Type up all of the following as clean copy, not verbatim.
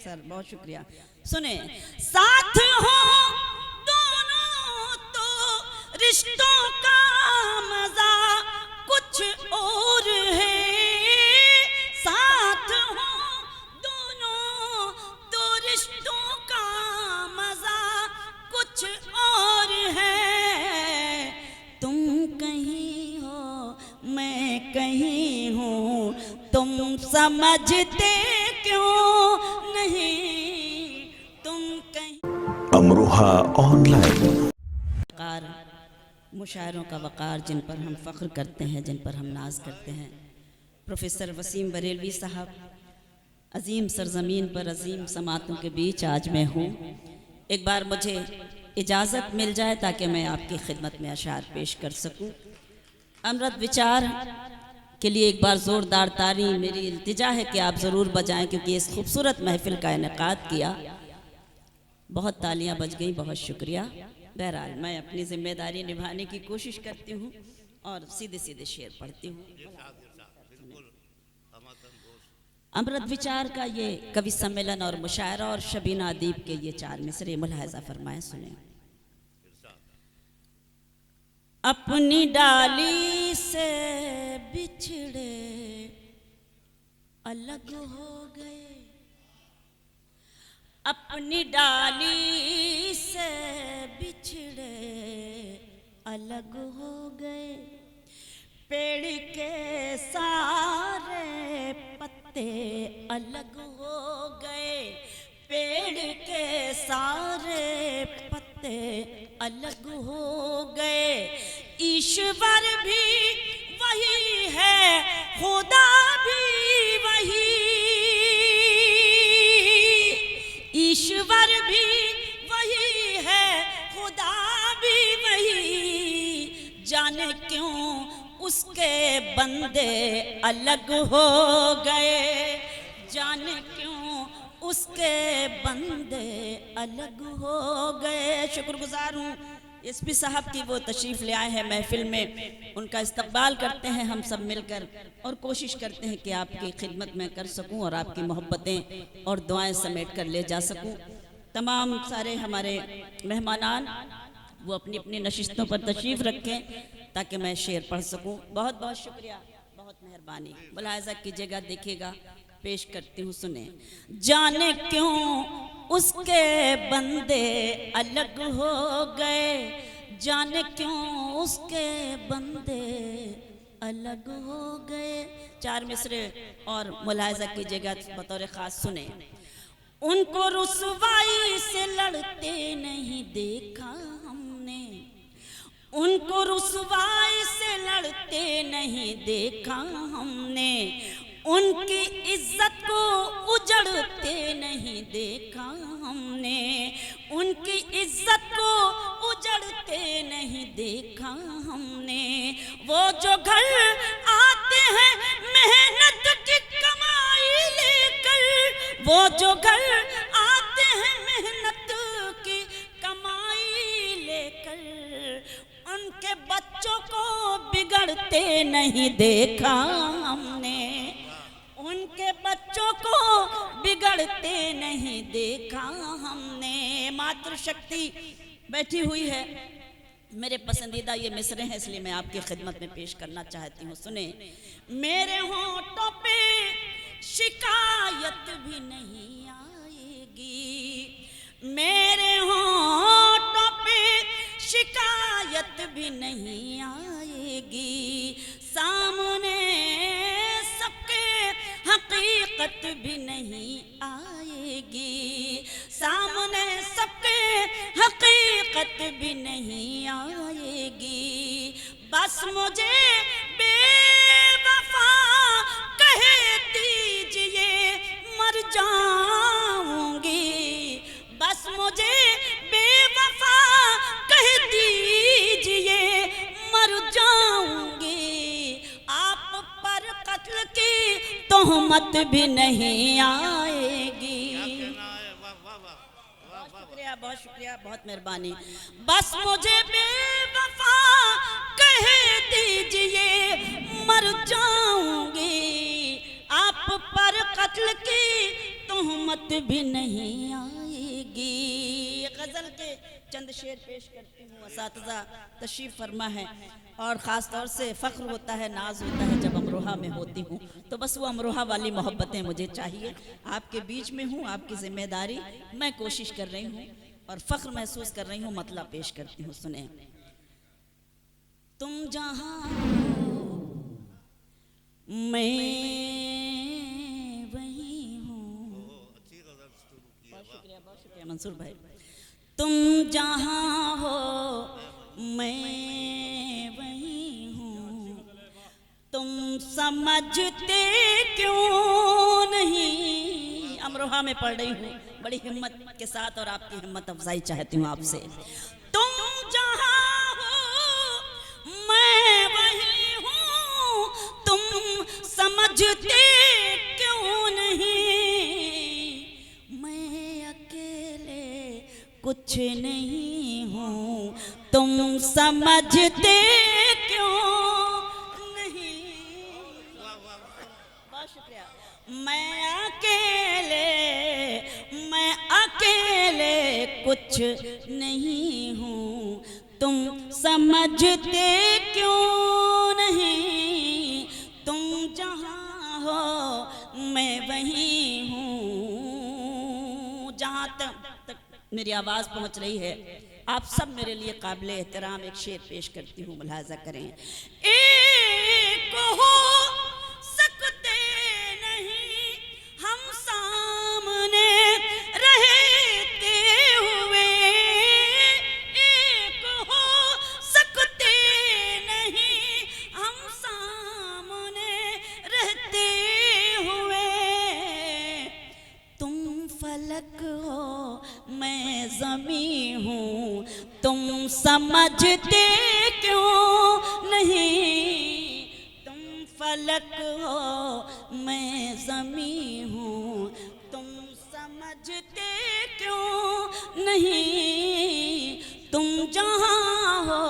Sir, बहुत शुक्रिया। सुने, साथ हो दोनों तो रिश्तों का मजा कुछ और है, साथ हो दोनों तो रिश्तों का मजा कुछ और है। तुम कहीं हो मैं कहीं हूँ, तुम समझते क्यों नहीं, तुम कहीं। अमरोहा ऑनलाइन। मुशायरों का वक़ार जिन पर हम फ़ख्र करते हैं, जिन पर हम नाज करते हैं, प्रोफेसर वसीम बरेलवी साहब, अजीम सरज़मीन पर अजीम समातों के बीच आज मैं हूँ। एक बार मुझे इजाज़त मिल जाए ताकि मैं आपकी खिदमत में अशार पेश कर सकूँ। अमृत विचार के लिए एक बार ज़ोरदार ताली मेरी इल्तिजा है कि आप ज़रूर बजाएं, क्योंकि इस खूबसूरत महफिल का इनेकाद किया। बहुत तालियां बज गई, बहुत शुक्रिया। बहरहाल मैं अपनी जिम्मेदारी निभाने की कोशिश करती हूँ और सीधे सीधे शेर पढ़ती हूँ। अमृत विचार का ये कवि सम्मेलन और मुशायरा और शबीना अदीब के ये 4 मिसरे मुलाहजा फरमाएं, सुने। अपनी डाली से बिछड़े अलग हो गए, अपनी डाली से बिछड़े अलग हो गए, पेड़ के सारे पत्ते अलग हो गए, पेड़ के सारे पत्ते अलग हो गए। ईश्वर भी वही है, खुदा भी वही, ईश्वर भी वही है, खुदा भी वही, जाने क्यों उसके बंदे अलग हो गए, जाने क्यों उसके बंदे अलग हो गए। शुक्रगुजार हूँ एसपी साहब की, वो तशरीफ़ ले आए हैं महफिल में, उनका इस्तकबाल करते हैं हम सब मिलकर और कोशिश करते हैं कि आपकी खिदमत में कर सकूं और आपकी मोहब्बतें और दुआएं समेट कर ले जा सकूं। तमाम सारे हमारे मेहमानान वो अपनी अपनी नशिस्तों पर तशरीफ़ रखें ताकि मैं शेर पढ़ सकूं। बहुत बहुत शुक्रिया, बहुत मेहरबानी। मुलाहजा कीजिएगा, देखिएगा, पेश करती हूँ, सुने। जाने क्यों उसके बंदे अलग हो गए, जाने क्यों उसके बंदे अलग हो गए। 4 मिसरे और मुलाहजा कीजिएगा बतौर ख़ास, सुने। उनको रुसवाई से लड़ते नहीं देखा हमने, उनको रुसवाई से लड़ते नहीं देखा हमने, उनकी इज्जत को उजड़ते नहीं देखा हमने, उनकी इज्जत को उजड़ते नहीं देखा हमने। वो जो घर आते हैं मेहनत की कमाई लेकर, वो जो घर आते हैं मेहनत की कमाई लेकर, उनके बच्चों को बिगड़ते नहीं देखा हमने, उनके बच्चों को बिगड़ते नहीं देखा हमने। मातृशक्ति बैठी हुई है, मेरे पसंदीदा ये मिसरे हैं इसलिए मैं आपकी खिदमत में पेश करना चाहती हूँ, सुने। मेरे होंठों पे शिकायत भी नहीं आएगी, मेरे होंठों पे शिकायत भी नहीं आएगी, सामने सबके हकीकत भी नहीं आएगी, सामने सबके हकीकत भी नहीं आएगी। बस मुझे बेवफा कह दीजिए मर जाऊंगी, बस मुझे बेवफा कह दीजिए मर जाऊंगी, आप पर कत्ल की तोहमत भी नहीं आएगी। बहुत शुक्रिया, बहुत मेहरबानी। बस मुझे बेवफा कह दीजिए मर जाऊंगी, आप पर कत्ल की तोहमत भी नहीं आएगी। गज़ल के चंद शेर पेश करती हूँ। असातिज़ा तशरीफ़ फरमा है और ख़ास तौर से फ़ख्र होता है, नाज होता है जब अमरोहा में होती हूँ, तो बस वो अमरोहा वाली मोहब्बतें मुझे चाहिए। आपके बीच में हूँ, आपकी जिम्मेदारी मैं कोशिश कर रही हूँ और फ़ख्र महसूस कर रही हूँ। मतलब पेश करती हूँ, सुने। तुम जहाँ मैं वही हूँ। बहुत शुक्रिया मंसूर भाई। तुम जहाँ हो मैं वही हूँ, तुम समझते क्यों नहीं। अमरोहा में पढ़ रही हूँ बड़ी हिम्मत के साथ और आपकी हिम्मत अफजाई चाहती हूँ आपसे। तुम जहाँ हो मैं वही हूँ, तुम समझते क्यों नहीं। मैं अकेले कुछ नहीं हूँ, तुम समझते क्यों नहीं। बहुत शुक्रिया। मैं अकेले कुछ नहीं हूँ, तुम समझते क्यों नहीं। तुम जहाँ हो मैं वही हूँ। जहाँ तक मेरी आवाज़ पहुँच रही है, आप सब मेरे लिए काबिले एहतराम एक शेर पेश करती हूँ, मुलाहाजा करें। एक हो सकते नहीं हम सामने रहते हुए, एक हो सकते नहीं हम सामने रहते हुए। तुम फलक हो मैं ज़मी हूँ, तुम समझते क्यों नहीं। तुम फलक हो मैं ज़मी हूँ, तुम समझते क्यों नहीं। तुम जहाँ हो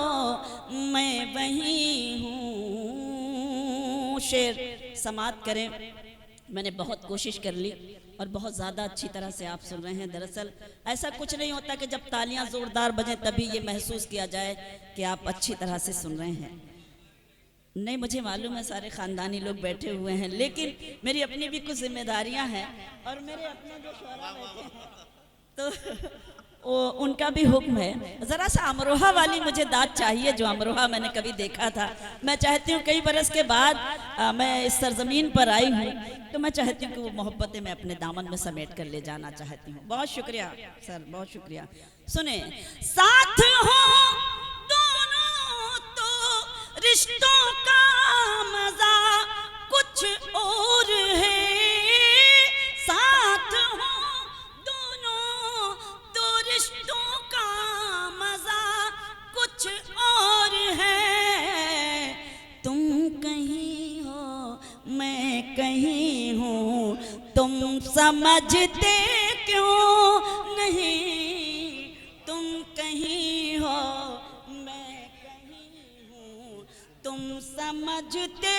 मैं वही हूँ। शेर समात करें। मैंने बहुत कोशिश कर ली और बहुत ज़्यादा अच्छी तरह से आप सुन रहे हैं। दरअसल ऐसा कुछ नहीं होता कि जब तालियां ज़ोरदार बजें तभी ये महसूस किया जाए कि आप अच्छी तरह से सुन रहे हैं। नहीं, मुझे मालूम है सारे ख़ानदानी लोग बैठे हुए हैं, लेकिन मेरी अपनी भी कुछ जिम्मेदारियां हैं और मेरे अपने जो शोहरा बैठे हैं तो वो उनका भी हुक्म है। ज़रा सा अमरोहा वाली मुझे दाद चाहिए, जो अमरोहा मैंने कभी देखा था। मैं चाहती हूँ कई बरस के बाद मैं इस सरजमीन पर आई हूँ, तो मैं चाहती हूँ कि वो मोहब्बतें मैं अपने दामन में समेट कर ले जाना चाहती हूँ। बहुत शुक्रिया सर, बहुत शुक्रिया। सुने। साथ हो दोनों तो रिश्तों का मजा कुछ और है। साथ हो दोनों तो रिश्तों का मजा कुछ और है। तुम कहीं हो मैं कहीं हूँ, तुम समझते क्यों नहीं। तुम कहीं हो मैं कहीं हूँ, तुम समझते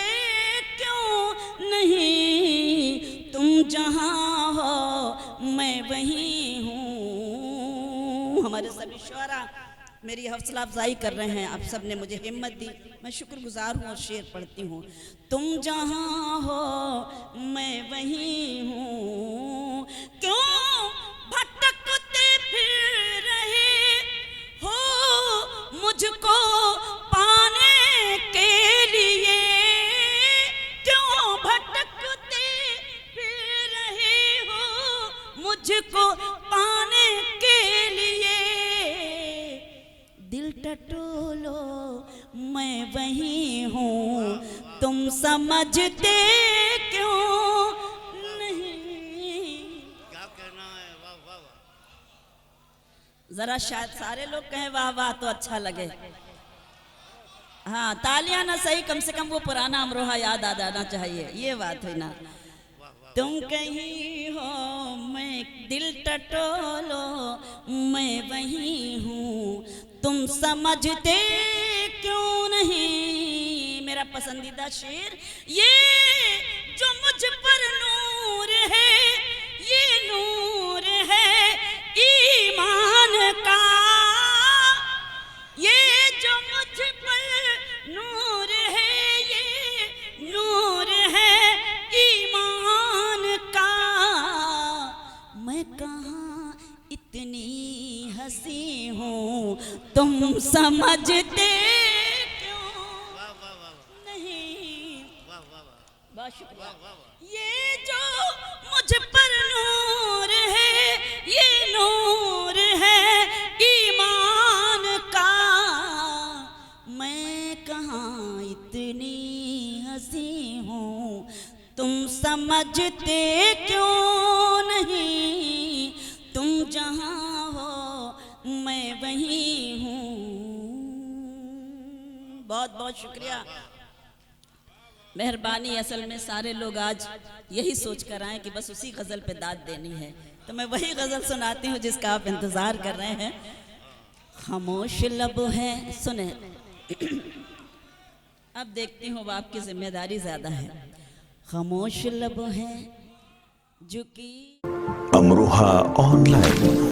क्यों नहीं। तुम जहाँ हो मैं वहीं हूँ। हमारे सभी शुअरा मेरी हौसला अफजाई कर रहे हैं, आप सब ने मुझे हिम्मत दी, मैं शुक्रगुजार हूँ और शेर पढ़ती हूँ। तुम जहाँ हो मैं वहीं हूँ, क्यों भटकते फिर रहे हो मुझको पाने के लिए। क्यों भटकते फिर रहे हो मुझको पाने के लिए। दिल टटोलो मैं वही हूँ, तुम समझते क्यों नहीं। क्या कहना है? वाह वाह वाह। जरा शायद सारे लोग कहें वाह वाह तो अच्छा लगे। हाँ, तालियां ना सही, कम से कम वो पुराना अमरोहा याद आ जाना चाहिए, ये बात है ना। तुम कहीं हो मैं दिल टटोलो मैं वही हूँ, तुम समझते क्यों नहीं। मेरा पसंदीदा शेर, ये जो मुझ पर नूर है ये नूर है ईमान का, ये जो मुझ पर नूर है, ये नूर है ईमान का। मैं कहाँ इतनी हंसी हूँ तुम समझते क्यों वाह वाह वाह नहीं। वाह वाह वाह बहुत शुक्रिया। वाह वाह वाह ये जो मुझ पर नूर है, ये नूर है ईमान का। मैं कहाँ इतनी हंसी हूँ तुम समझते क्यों नहीं। तुम जहाँ हो मैं वहीं हूँ। बहुत बहुत शुक्रिया, मेहरबानी। असल में सारे लोग आज यही सोच कर आए कि बस उसी गज़ल पे दाद देनी है, तो मैं वही गज़ल सुनाती हूँ जिसका आप इंतज़ार कर रहे हैं। खामोश लब है, सुने अब देखती हूँ, अब आपकी जिम्मेदारी ज़्यादा है। खामोश लब है जो कि अमरोहा ऑनलाइन।